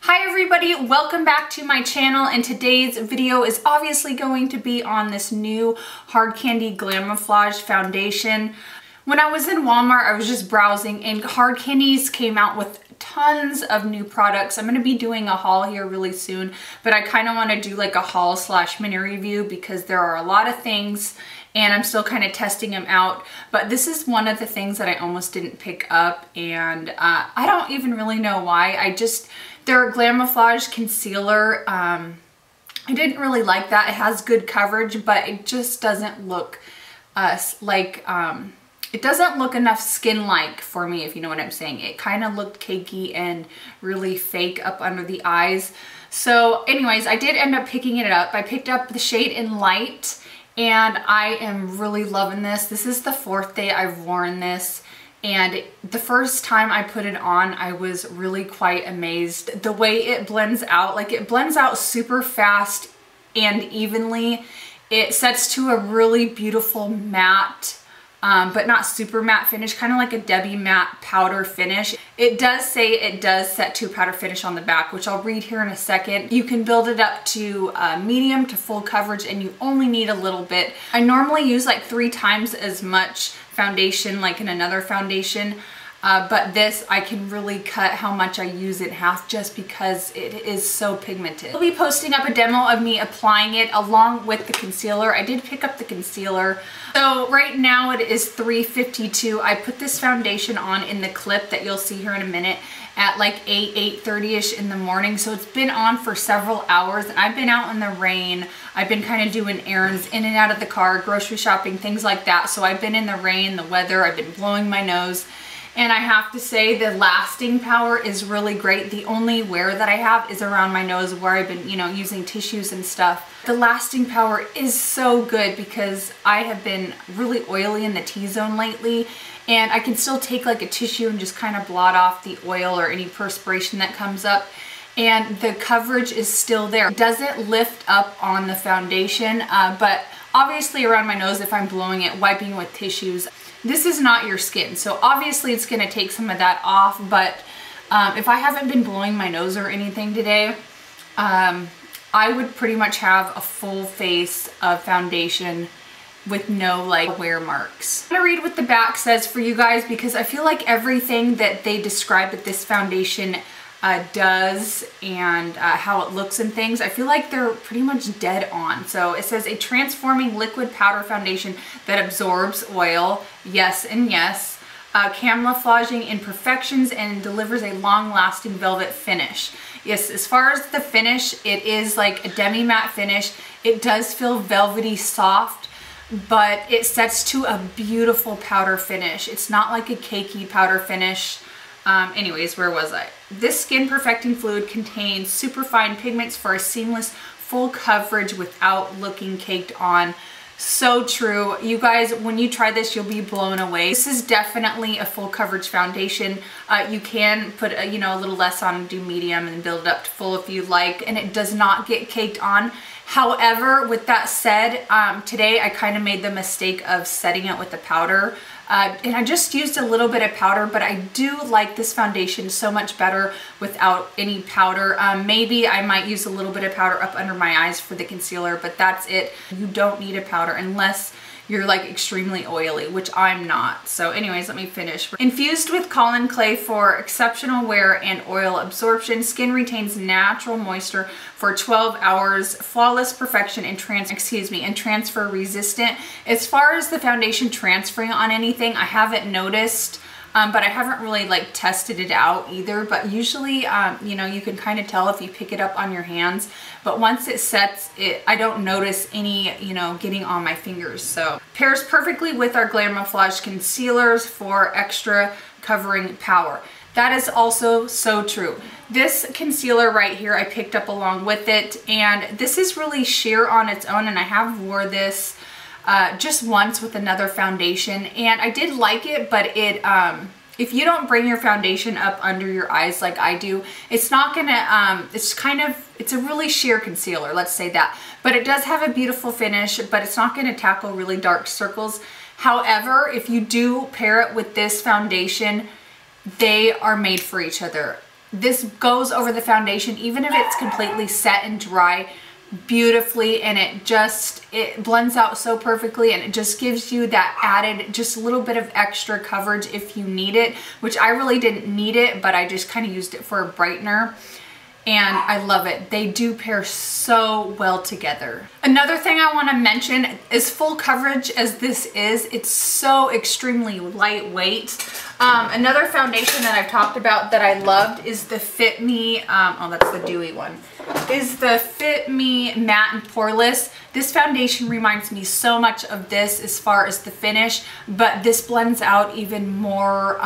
Hi everybody, welcome back to my channel, and today's video is obviously going to be on this new Hard Candy Glamoflauge foundation. When I was in Walmart, I was just browsing and Hard Candies came out with tons of new products. I'm going to be doing a haul here really soon, but I kind of want to do like a haul slash mini review because there are a lot of things and I'm still kind of testing them out. But this is one of the things that I almost didn't pick up, and I don't even really know why. Their Glamoflauge concealer, I didn't really like that. It has good coverage, but it just doesn't look it doesn't look enough skin-like for me, if you know what I'm saying. It kind of looked cakey and really fake up under the eyes. So anyways, I did end up picking it up. I picked up the shade in Light, and I am really loving this. This is the 4th day I've worn this. And the first time I put it on, I was really quite amazed. The way it blends out, like it blends out super fast and evenly. It sets to a really beautiful matte, but not super matte finish, kind of like a Debbie matte powder finish. It does say it does set to powder finish on the back, which I'll read here in a second. You can build it up to medium to full coverage, and you only need a little bit. I normally use like 3 times as much foundation like in another foundation, but this I can really cut how much I use in half just because it is so pigmented. I'll be posting up a demo of me applying it along with the concealer. I did pick up the concealer. So right now it is 3:52. I put this foundation on in the clip that you'll see here in a minute at like 8:30ish in the morning. So it's been on for several hours, and I've been out in the rain. I've been kind of doing errands in and out of the car, grocery shopping, things like that. So I've been in the rain, the weather, I've been blowing my nose. And I have to say the lasting power is really great. The only wear that I have is around my nose where I've been, using tissues and stuff. The lasting power is so good because I have been really oily in the T-zone lately, and I can still take like a tissue and just kind of blot off the oil or any perspiration that comes up. And the coverage is still there. It doesn't lift up on the foundation, but obviously around my nose, if I'm blowing it, wiping with tissues, this is not your skin. So obviously it's gonna take some of that off, but if I haven't been blowing my nose or anything today, I would pretty much have a full face of foundation with no like wear marks. I'm gonna read what the back says for you guys because I feel like everything that they describe that this foundation does and how it looks and things, I feel like they're pretty much dead on. So it says a transforming liquid powder foundation that absorbs oil, yes and yes, camouflaging imperfections and delivers a long-lasting velvet finish. Yes, as far as the finish, it is like a demi-matte finish. It does feel velvety soft, but it sets to a beautiful powder finish. It's not like a cakey powder finish. Anyways, where was I? This skin perfecting fluid contains superfine pigments for a seamless full coverage without looking caked on. So true. You guys, when you try this, you'll be blown away. This is definitely a full coverage foundation. You can put a little less on and do medium and build it up to full if you like, and it does not get caked on. However, with that said, today I kind of made the mistake of setting it with the powder. And I just used a little bit of powder, but I do like this foundation so much better without any powder. Maybe I might use a little bit of powder up under my eyes for the concealer, but that's it. You don't need a powder unless you're like extremely oily, which I'm not. So anyways, let me finish. Infused with kaolin clay for exceptional wear and oil absorption, skin retains natural moisture for 12 hours, flawless perfection and transfer resistant. As far as the foundation transferring on anything, I haven't noticed, but I haven't really like tested it out either. But usually, you can kind of tell if you pick it up on your hands. But once it sets, I don't notice any, getting on my fingers. So pairs perfectly with our Glamoflauge concealers for extra covering power. That is also so true. This concealer right here, I picked up along with it, and this is really sheer on its own, and I have wore this just once with another foundation, and I did like it, but it if you don't bring your foundation up under your eyes like I do, it's not gonna it's a really sheer concealer, let's say that, but it does have a beautiful finish, but it's not gonna tackle really dark circles. However, if you do pair it with this foundation, they are made for each other. this goes over the foundation, even if it's completely set and dry, beautifully, and it blends out so perfectly, and it just gives you that added just a little bit of extra coverage if you need it, which I really didn't need it, but I just kind of used it for a brightener. And I love it. They do pair so well together. Another thing I want to mention is, full coverage as this is, it's so extremely lightweight. Another foundation that I've talked about that I loved is the Fit Me, oh, that's the dewy one, is the Fit Me Matte and Poreless. This foundation reminds me so much of this as far as the finish, but this blends out even more,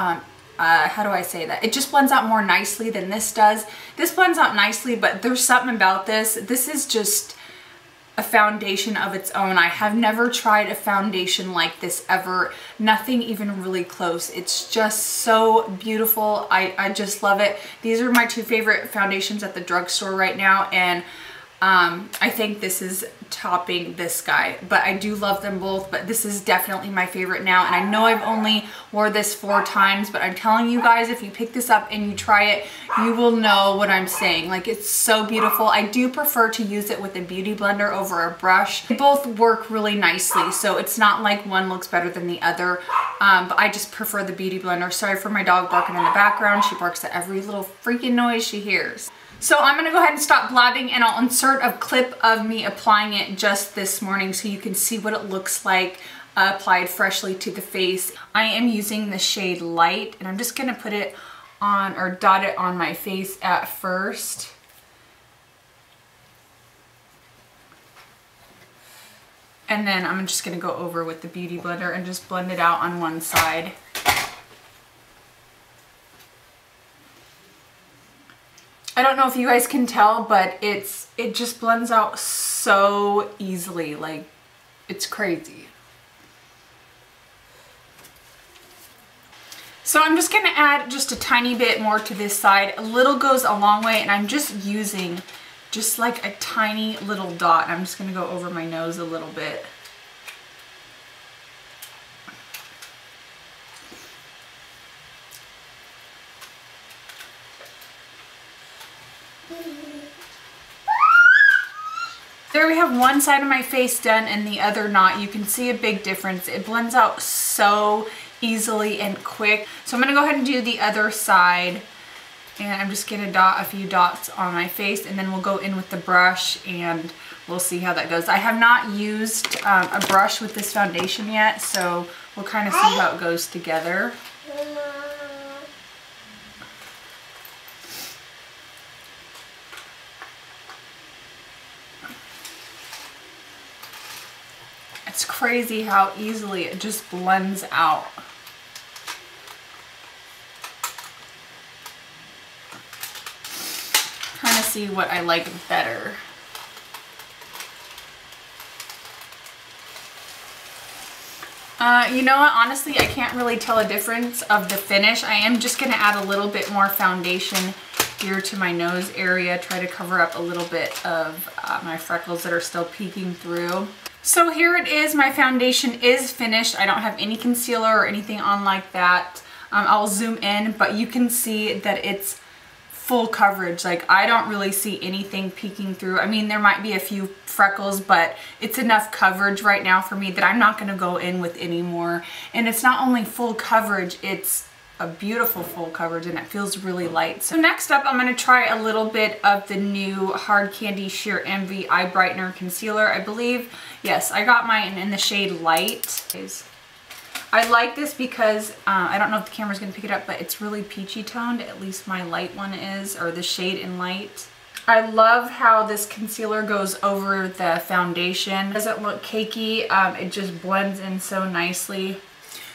how do I say that? It just blends out more nicely than this does. This blends out nicely, but there's something about this. This is just a foundation of its own. I have never tried a foundation like this ever. Nothing even really close. It's just so beautiful. I just love it. These are my two favorite foundations at the drugstore right now, and I think this is topping this guy, but I do love them both, but this is definitely my favorite now. And I know I've only wore this 4 times, but I'm telling you guys, if you pick this up and you try it, you will know what I'm saying. Like, it's so beautiful. I do prefer to use it with a beauty blender over a brush. They both work really nicely, so it's not like one looks better than the other, but I just prefer the beauty blender. Sorry for my dog barking in the background. She barks at every little freaking noise she hears. So I'm gonna go ahead and stop blabbing, and I'll insert a clip of me applying it just this morning so you can see what it looks like applied freshly to the face. I am using the shade Light, and I'm just gonna put it on, or dot it on my face at first. And then I'm just gonna go over with the Beauty Blender and just blend it out on one side. I don't know if you guys can tell, but it just blends out so easily. Like, it's crazy. So I'm just gonna add just a tiny bit more to this side. A little goes a long way, and I'm just using just like a tiny little dot. I'm just gonna go over my nose a little bit. There we have one side of my face done and the other not. You can see a big difference. It blends out so easily and quick. So I'm gonna go ahead and do the other side, and I'm just gonna dot a few dots on my face, and then we'll go in with the brush and we'll see how that goes. I have not used a brush with this foundation yet, so we'll kind of see how it goes together. It's crazy how easily it just blends out. Trying to see what I like better. You know what, honestly, I can't really tell a difference of the finish. I am just gonna add a little bit more foundation here to my nose area, try to cover up a little bit of my freckles that are still peeking through. So here it is, my foundation is finished. I don't have any concealer or anything on like that. I'll zoom in, but you can see that it's full coverage. Like, I don't really see anything peeking through. I mean, there might be a few freckles, but it's enough coverage right now for me that I'm not gonna go in with any more. And it's not only full coverage, it's a beautiful full coverage, and it feels really light. So next up, I'm gonna try a little bit of the new Hard Candy Sheer Envy Eye Brightener Concealer. I believe, yes, I got mine in the shade Light. I like this because, I don't know if the camera's gonna pick it up, but it's really peachy toned, at least my light one is, or the shade in Light. I love how this concealer goes over the foundation. It doesn't look cakey, it just blends in so nicely.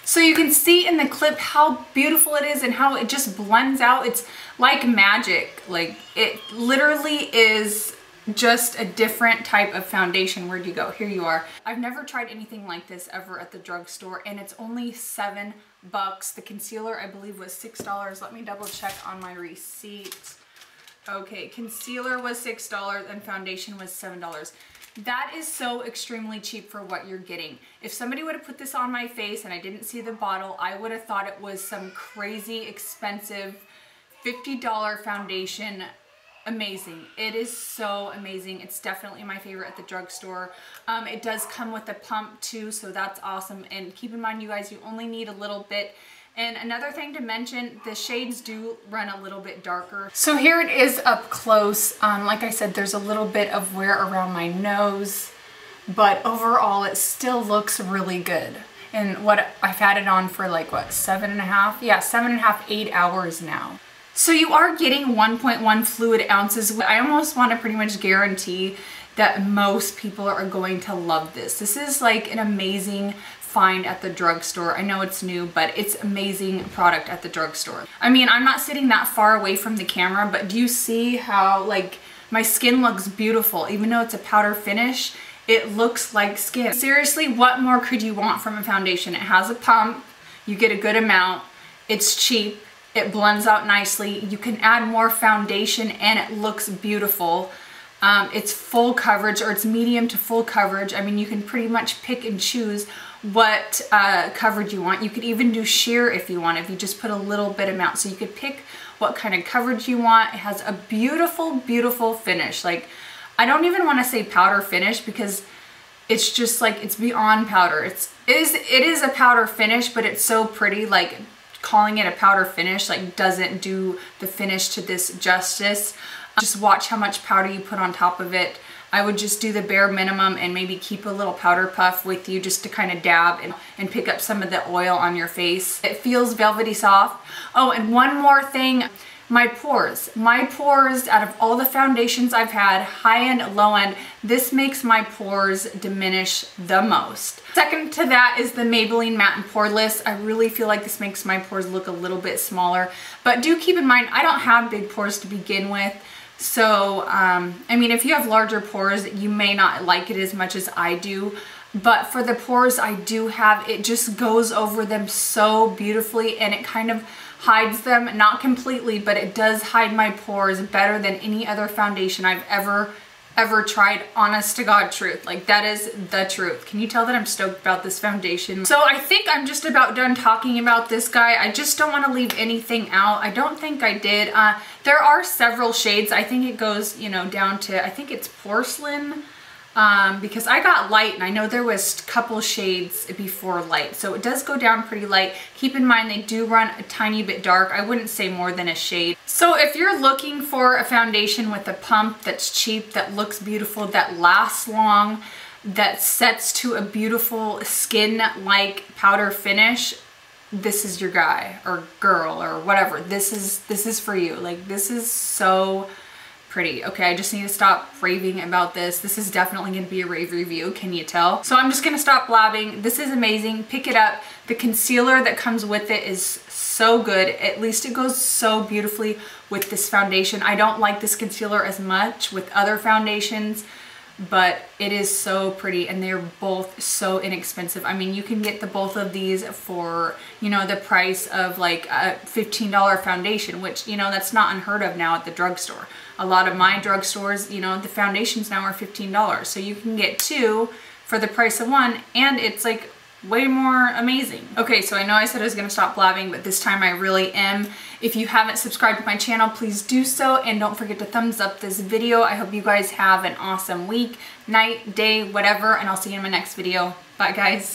So you can see in the clip how beautiful it is and how it just blends out. It's like magic. Like, it literally is just a different type of foundation. Where'd you go? Here you are. I've never tried anything like this ever at the drugstore, and it's only $7. The concealer, I believe, was $6. Let me double check on my receipt. Okay, concealer was $6 and foundation was $7. That is so extremely cheap for what you're getting. If somebody would have put this on my face and I didn't see the bottle, I would have thought it was some crazy expensive $50 foundation. Amazing. It is so amazing. It's definitely my favorite at the drugstore. It does come with a pump too, so that's awesome. And keep in mind, you guys, you only need a little bit. And another thing to mention, the shades do run a little bit darker. So here it is up close. Like I said, there's a little bit of wear around my nose, but overall it still looks really good. And what I've had it on for like, what, 7.5? Yeah, 7.5, 8 hours now. So you are getting 1.1 fluid ounces. I almost want to pretty much guarantee that most people are going to love this. This is like an amazing find at the drugstore. I know it's new, but it's amazing product at the drugstore. I mean, I'm not sitting that far away from the camera, but do you see how like my skin looks beautiful? Even though it's a powder finish, it looks like skin. Seriously, what more could you want from a foundation? It has a pump, you get a good amount, it's cheap, it blends out nicely, you can add more foundation and it looks beautiful. It's full coverage, or it's medium to full coverage. I mean, you can pretty much pick and choose what coverage you want. You could even do sheer if you want, if you just put a little bit amount. So you could pick what kind of coverage you want. It has a beautiful, beautiful finish. Like, I don't even want to say powder finish because it's just like, it's beyond powder. It is a powder finish, but it's so pretty. Like, calling it a powder finish like doesn't do the finish to this justice. Just watch how much powder you put on top of it. I would just do the bare minimum and maybe keep a little powder puff with you just to kind of dab and pick up some of the oil on your face. It feels velvety soft. Oh, and one more thing. My pores, out of all the foundations I've had, high end, low end, this makes my pores diminish the most. Second to that is the Maybelline Matte and Poreless. I really feel like this makes my pores look a little bit smaller, but do keep in mind, I don't have big pores to begin with. So, I mean, if you have larger pores, you may not like it as much as I do. But for the pores I do have, it just goes over them so beautifully, and it kind of hides them, not completely, but it does hide my pores better than any other foundation I've ever tried. Honest to God truth. Like, that is the truth. Can you tell that I'm stoked about this foundation? So I think I'm just about done talking about this guy. I just don't want to leave anything out. I don't think I did. There are several shades. I think it goes, you know, down to, I think it's porcelain. Because I got light, and I know there was a couple shades before light, so it does go down pretty light. Keep in mind, they do run a tiny bit dark. I wouldn't say more than a shade. So if you're looking for a foundation with a pump that's cheap, that looks beautiful, that lasts long, that sets to a beautiful skin-like powder finish, this is your guy or girl or whatever. This is for you. Like, this is so pretty. Okay, I just need to stop raving about this. This is definitely going to be a rave review, can you tell? So I'm just going to stop blabbing. This is amazing. Pick it up. The concealer that comes with it is so good. At least it goes so beautifully with this foundation. I don't like this concealer as much with other foundations, but it is so pretty, and they're both so inexpensive. I mean, you can get the both of these for, you know, the price of like a $15 foundation, which, you know, that's not unheard of now at the drugstore. A lot of my drugstores, you know, the foundations now are $15. So you can get two for the price of one, and it's like way more amazing. Okay, so I know I said I was gonna stop blabbing, but this time I really am. If you haven't subscribed to my channel, please do so, and don't forget to thumbs up this video. I hope you guys have an awesome week, night, day, whatever, and I'll see you in my next video. Bye, guys.